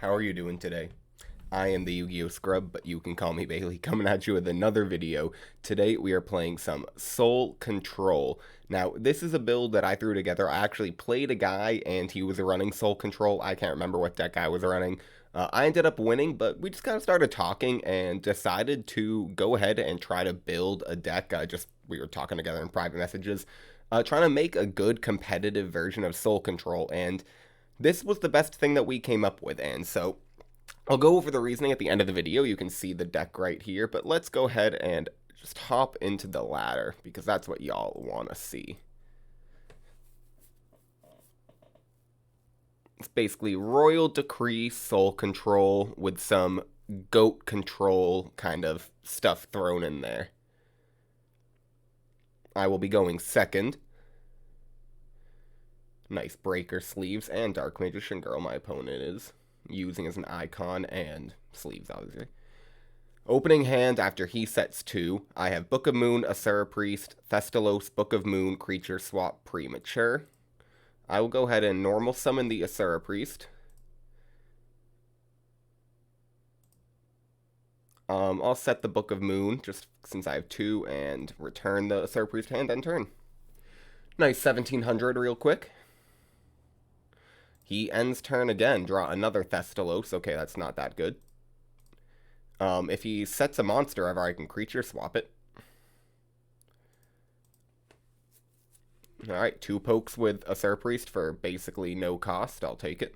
How are you doing today? I am the Yu-Gi-Oh! Scrub, but you can call me Bailey, coming at you with another video. Today we are playing some Soul Control. Now, this is a build that I threw together. I actually played a guy, and he was running Soul Control. I can't remember what deck I was running. I ended up winning, but we just kind of started talking and decided to go ahead and try to build a deck. We were talking together in private messages, trying to make a good competitive version of Soul Control, and this was the best thing that we came up with, and so I'll go over the reasoning at the end of the video. You can see the deck right here, but let's go ahead and just hop into the ladder because that's what y'all want to see. It's basically Royal Decree Soul Control with some goat control kind of stuff thrown in there. I will be going second. Nice breaker sleeves and Dark Magician Girl my opponent is using as an icon, and sleeves obviously. Opening hand after he sets 2, I have Book of Moon, Asura Priest, Thestalos, Book of Moon, Creature Swap, Premature. I will go ahead and normal summon the Asura Priest. I'll set the Book of Moon, just since I have 2, and return the Asura Priest hand end turn. Nice 1700 real quick. He ends turn again, draw another Thestalos. Okay, that's not that good. If he sets a monster ever, I can creature swap it. Alright, 2 pokes with Asura Priest for basically no cost. I'll take it.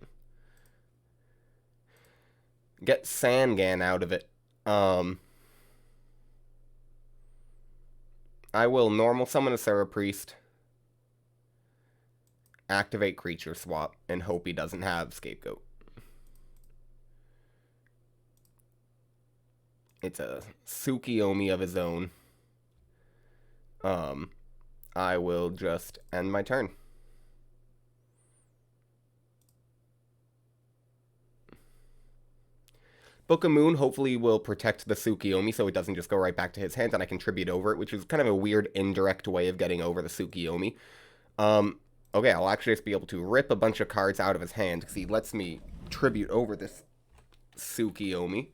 Get Sangan out of it. I will normal summon Asura Priest, activate creature swap, and hope he doesn't have Scapegoat. It's a Tsukiyomi of his own. I will just end my turn. Book of Moon hopefully will protect the Tsukiyomi so it doesn't just go right back to his hand and I can tribute over it, which is kind of a weird indirect way of getting over the Tsukiyomi. Okay, I'll actually just be able to rip a bunch of cards out of his hand because he lets me tribute over this Tsukiyomi.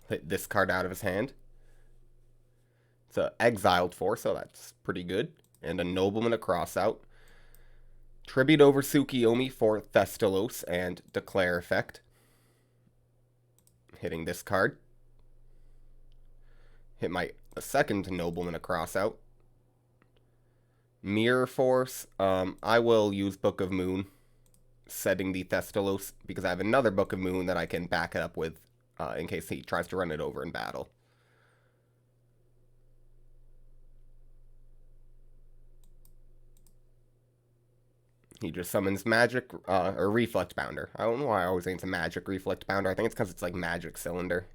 Hit this card out of his hand. It's a exiled 4, so that's pretty good. And a Nobleman, a crossout. Tribute over Tsukiyomi for Thestalos and declare effect. Hitting this card. Hit my second Nobleman, a crossout. Mirror Force. I will use Book of Moon, setting the Thestalos, because I have another Book of Moon that I can back it up with in case he tries to run it over in battle. He just summons Magic, or Reflect Bounder. I don't know why I always think it's a Magic Reflect Bounder. I think it's because it's like Magic Cylinder.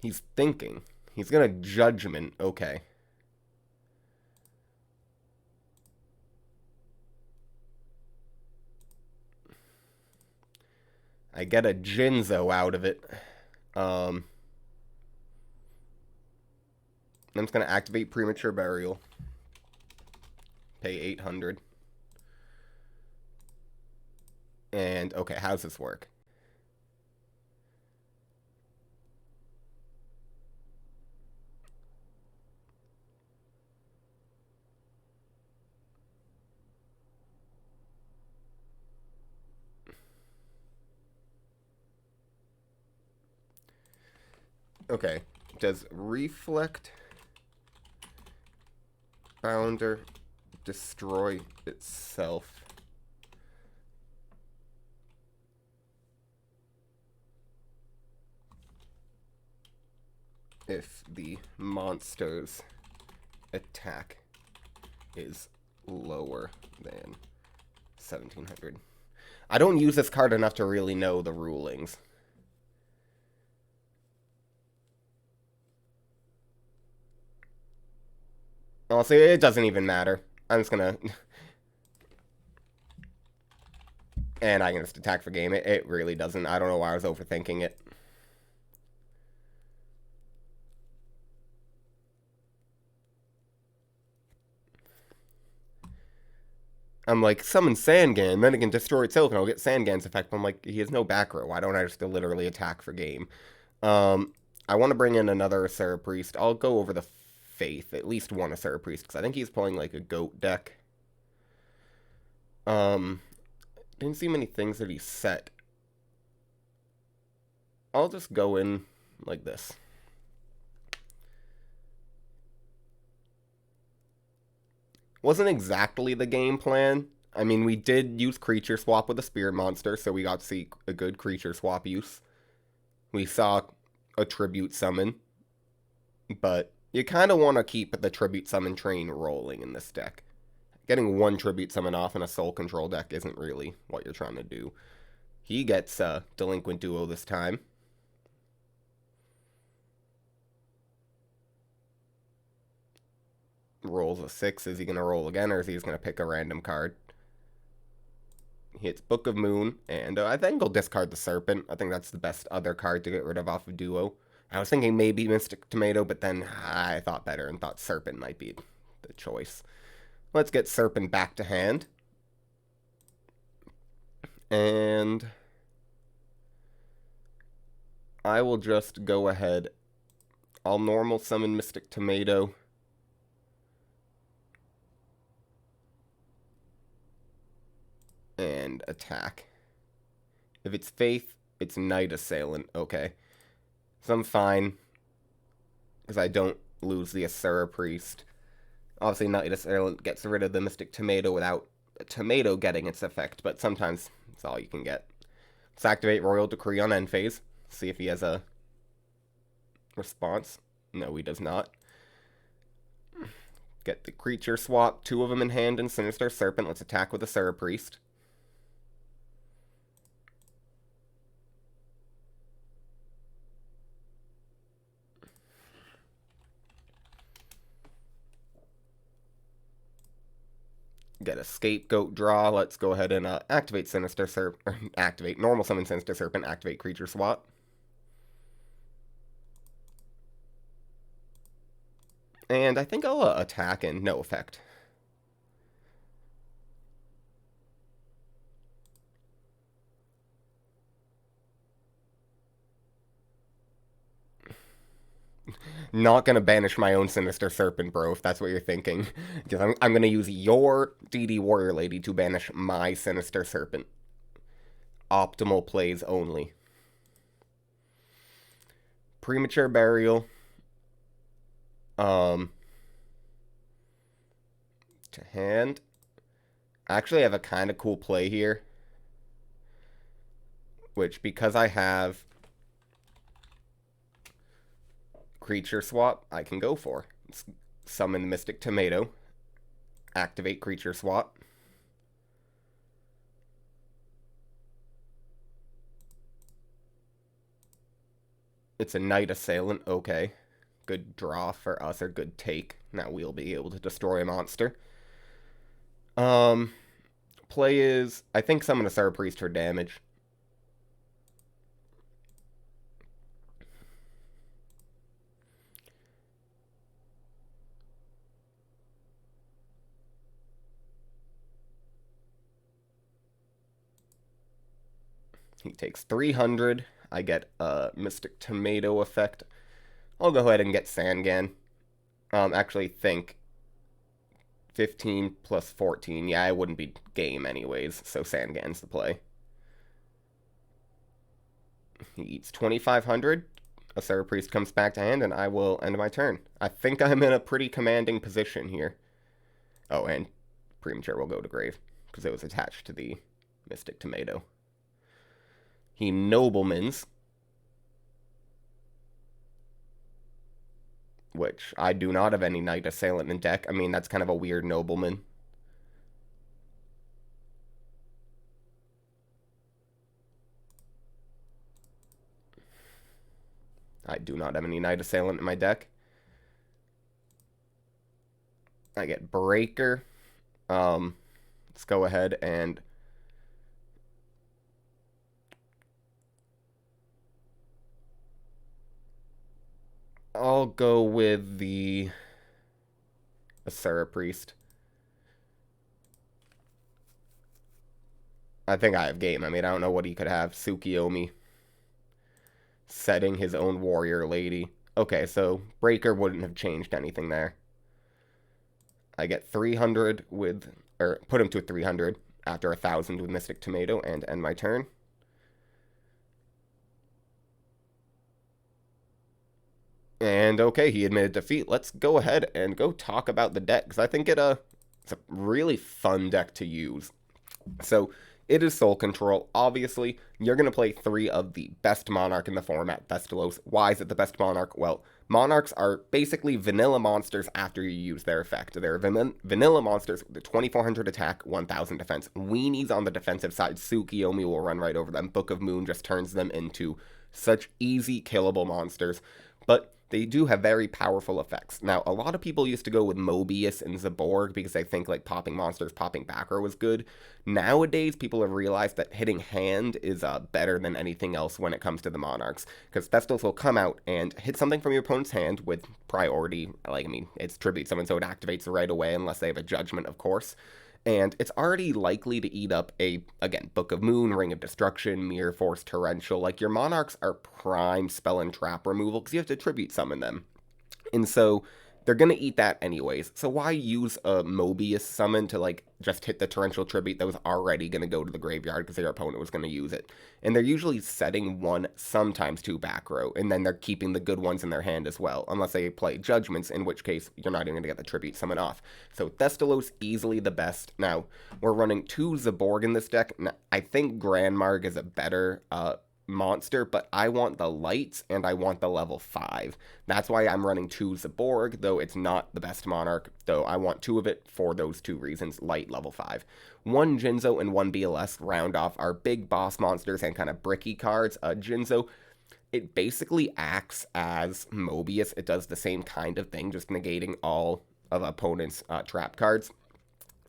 He's thinking. He's gonna Judgment. Okay. I get a Jinzo out of it. I'm just gonna activate Premature Burial. Pay 800. And, okay, how's this work? Okay, does Reflect Bounder destroy itself? If the monster's attack is lower than 1700. I don't use this card enough to really know the rulings. Honestly, it doesn't even matter. I'm just gonna And I can just attack for game. It really doesn't. I don't know why I was overthinking it. I'm like, summon Sangan, then it can destroy itself and I'll get Sangan's effect. But I'm like, he has no back row. Why don't I just literally attack for game? I want to bring in another Asura Priest. I'll go over the Faith. At least one Asura Priest, because I think he's playing like a goat deck. Didn't see many things that he set. I'll just go in like this. Wasn't exactly the game plan. I mean, we did use creature swap with a spirit monster, so we got to see a good creature swap use. We saw a tribute summon, but you kind of want to keep the tribute summon train rolling in this deck. Getting one tribute summon off in a soul control deck isn't really what you're trying to do. He gets Delinquent Duo this time. Rolls a 6. Is he going to roll again, or is he just going to pick a random card? He hits Book of Moon, and I think he'll discard the Serpent. I think that's the best other card to get rid of off of Duo. I was thinking maybe Mystic Tomato, but then I thought better and thought Serpent might be the choice. Let's get Serpent back to hand. And I will just go ahead. I'll normal summon Mystic Tomato. And attack. If it's Faith, it's Night Assailant. Okay. So I'm fine. Because I don't lose the Asura Priest. Obviously, Night Assailant gets rid of the Mystic Tomato without a tomato getting its effect, but sometimes it's all you can get. Let's activate Royal Decree on end phase. See if he has a response. No, he does not. Get the creature swap. 2 of them in hand and Sinister Serpent. Let's attack with the Asura Priest. Get a Scapegoat draw. Let's go ahead and activate Sinister Serpent. Activate normal summon Sinister Serpent. Activate creature swap. And I think I'll attack and no effect. Not gonna banish my own Sinister Serpent, bro, if that's what you're thinking. Because I'm gonna use your DD Warrior Lady to banish my Sinister Serpent. Optimal plays only. Premature Burial. To hand. Actually, I have a kind of cool play here. Which, because I have creature swap, I can go for. Let's summon the Mystic Tomato. Activate creature swap. It's a Night Assailant. Okay. Good draw for us, or good take. Now we'll be able to destroy a monster. Play is, I think, summon a Asura Priest for damage. He takes 300. I get a Mystic Tomato effect. I'll go ahead and get Sangan. Actually think 15 plus 14. Yeah, I wouldn't be game anyways, so Sangan's the play. He eats 2,500. Asura Priest comes back to hand, and I will end my turn. I think I'm in a pretty commanding position here. Oh, and Premature will go to grave, because it was attached to the Mystic Tomato. He Noblemans, which I do not have any Night Assailant in deck. I mean, that's kind of a weird Nobleman. I do not have any Night Assailant in my deck. I get Breaker. Let's go ahead and I'll go with the Asura Priest. I think I have game. I mean, I don't know what he could have. Tsukiyomi setting his own warrior lady. Okay, so Breaker wouldn't have changed anything there. I get 300 with, or put him to 300 after 1,000 with Mystic Tomato and end my turn. And okay, he admitted defeat. Let's go ahead and go talk about the deck, because I think it's a really fun deck to use. So it is Soul Control. Obviously, you're going to play 3 of the best Monarch in the format, Thestalos. Why is it the best Monarch? Well, Monarchs are basically vanilla monsters after you use their effect. They're vanilla monsters with 2,400 attack, 1,000 defense. Weenies on the defensive side, Tsukiyomi will run right over them. Book of Moon just turns them into such easy killable monsters. But they do have very powerful effects. Now, a lot of people used to go with Mobius and Zaborg because they think like popping monsters, popping back row was good. Nowadays, people have realized that hitting hand is better than anything else when it comes to the Monarchs, because Thestalos will come out and hit something from your opponent's hand with priority. Like, I mean, it's tribute summon, so it activates right away unless they have a judgment, of course. And it's already likely to eat up again, Book of Moon, Ring of Destruction, Mirror Force, Torrential. Like, your Monarchs are prime spell and trap removal because you have to tribute summon them. And so they're going to eat that anyways. So why use a Mobius summon to, like, just hit the Torrential Tribute that was already going to go to the graveyard because their opponent was going to use it? And they're usually setting 1, sometimes 2 back row, and then they're keeping the good ones in their hand as well, unless they play Judgments, in which case you're not even going to get the Tribute summon off. So Thestalos, easily the best. Now, we're running 2 Zaborg in this deck. Now, I think Grandmarg is a better monster, but I want the lights and I want the level 5. That's why I'm running 2 Zaborg, though it's not the best Monarch, though I want 2 of it for those 2 reasons, light, level 5. 1 Jinzo and 1 BLS round off our big boss monsters and kind of bricky cards. Jinzo, it basically acts as Mobius. It does the same kind of thing, just negating all of opponent's trap cards.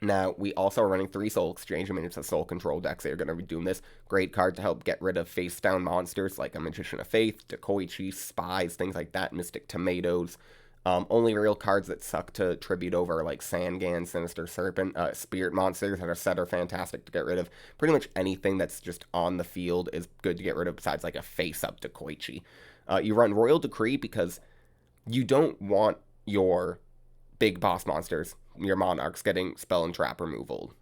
Now, we also are running 3 Soul Exchange. I mean, it's a Soul Control deck, so you're going to be doing this. Great card to help get rid of face-down monsters like a Magician of Faith, Dekoichi, Spies, things like that, Mystic Tomatoes. Only real cards that suck to tribute over like Sangan, Sinister Serpent, Spirit Monsters that are set are fantastic to get rid of. Pretty much anything that's just on the field is good to get rid of besides like a face-up Dekoichi. You run Royal Decree because you don't want your big boss monsters, your Monarchs, getting spell and trap removal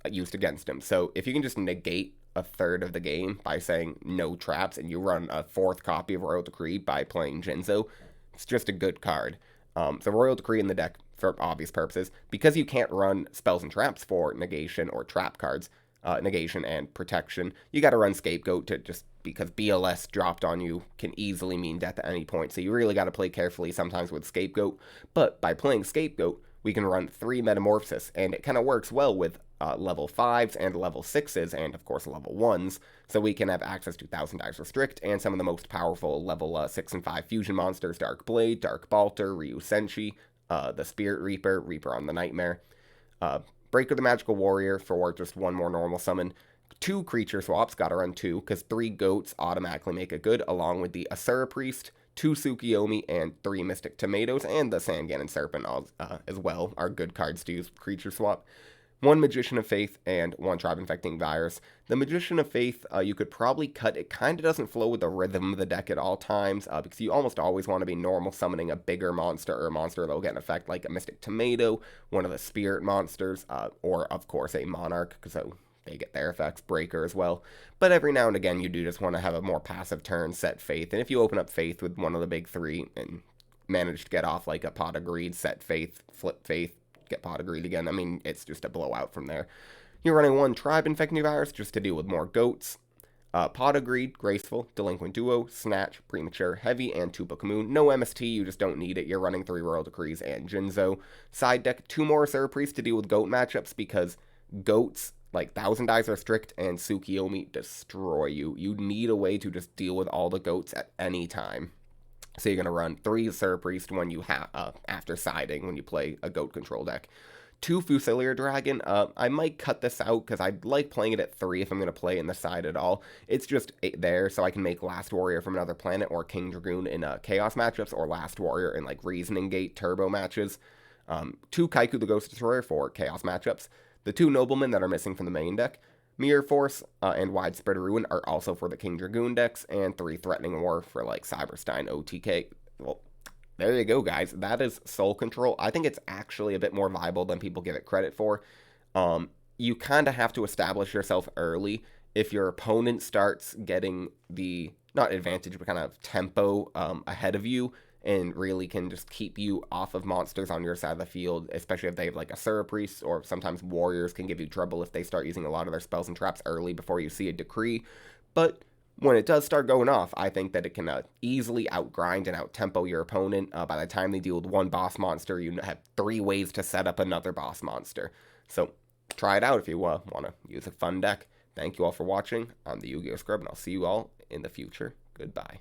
used against him. So if you can just negate a third of the game by saying no traps and you run a 4th copy of Royal Decree by playing Jinzo, it's just a good card. So Royal Decree in the deck for obvious purposes. Because you can't run spells and traps for negation or trap cards, negation and protection, you got to run Scapegoat to just because BLS dropped on you can easily mean death at any point. So you really got to play carefully sometimes with Scapegoat. But by playing Scapegoat, we can run 3 Metamorphosis, and it kind of works well with level 5s and level 6s, and of course level 1s, so we can have access to Thousand Eyes Restrict and some of the most powerful level 6 and 5 fusion monsters, Dark Blade, Dark Balter, Ryu Senshi, the Spirit Reaper, Reaper on the Nightmare, Breaker the Magical Warrior for just 1 more normal summon, 2 creature swaps, gotta run 2, because 3 goats automatically make it good, along with the Asura Priest, 2 Tsukiyomi, and 3 Mystic Tomatoes, and the Sangan and Serpent as well are good cards to use creature swap. 1 Magician of Faith and 1 Tribe Infecting Virus. The Magician of Faith, you could probably cut. It kind of doesn't flow with the rhythm of the deck at all times, because you almost always want to be normal summoning a bigger monster or a monster that will get an effect like a Mystic Tomato, one of the Spirit monsters, or of course a Monarch, because they get their effects, Breaker as well. But every now and again, you do just want to have a more passive turn, set Faith. And if you open up Faith with one of the big 3 and manage to get off like a Pot of Greed, set Faith, flip Faith, get Pot of Greed again, I mean, it's just a blowout from there. You're running 1 Tribe Infecting Virus just to deal with more goats. Pot of Greed, Graceful, Delinquent Duo, Snatch, Premature, Heavy, and 2 Book of Moon. No MST, you just don't need it. You're running 3 Royal Decrees and Jinzo. Side deck, 2 more Asura Priest to deal with goat matchups because goats like Thousand Eyes Restrict and Tsukiyomi destroy you. You need a way to just deal with all the goats at any time. So you're going to run 3 Asura Priest when you have after siding when you play a goat control deck. 2 Fusilier Dragon. I might cut this out because I like playing it at 3 if I'm going to play it in the side at all. It's just there so I can make Last Warrior from another planet or King Dragoon in Chaos matchups, or Last Warrior in like Reasoning Gate Turbo matches. 2 Kaiku the Ghost Destroyer for Chaos matchups. The 2 Noblemen that are missing from the main deck, Mirror Force and Widespread Ruin, are also for the King Dragoon decks, and 3 Threatening War for like Cyberstein, OTK. Well, there you go, guys. That is Soul Control. I think it's actually a bit more viable than people give it credit for. You kind of have to establish yourself early. If your opponent starts getting the, not advantage, but kind of tempo ahead of you, and really can just keep you off of monsters on your side of the field, especially if they have like a Sura Priest, or sometimes Warriors can give you trouble if they start using a lot of their spells and traps early before you see a decree. But when it does start going off, I think that it can easily outgrind and out-tempo your opponent. By the time they deal with 1 boss monster, you have 3 ways to set up another boss monster. So try it out if you want to use a fun deck. Thank you all for watching. I'm the YuGiOh Scrub, and I'll see you all in the future. Goodbye.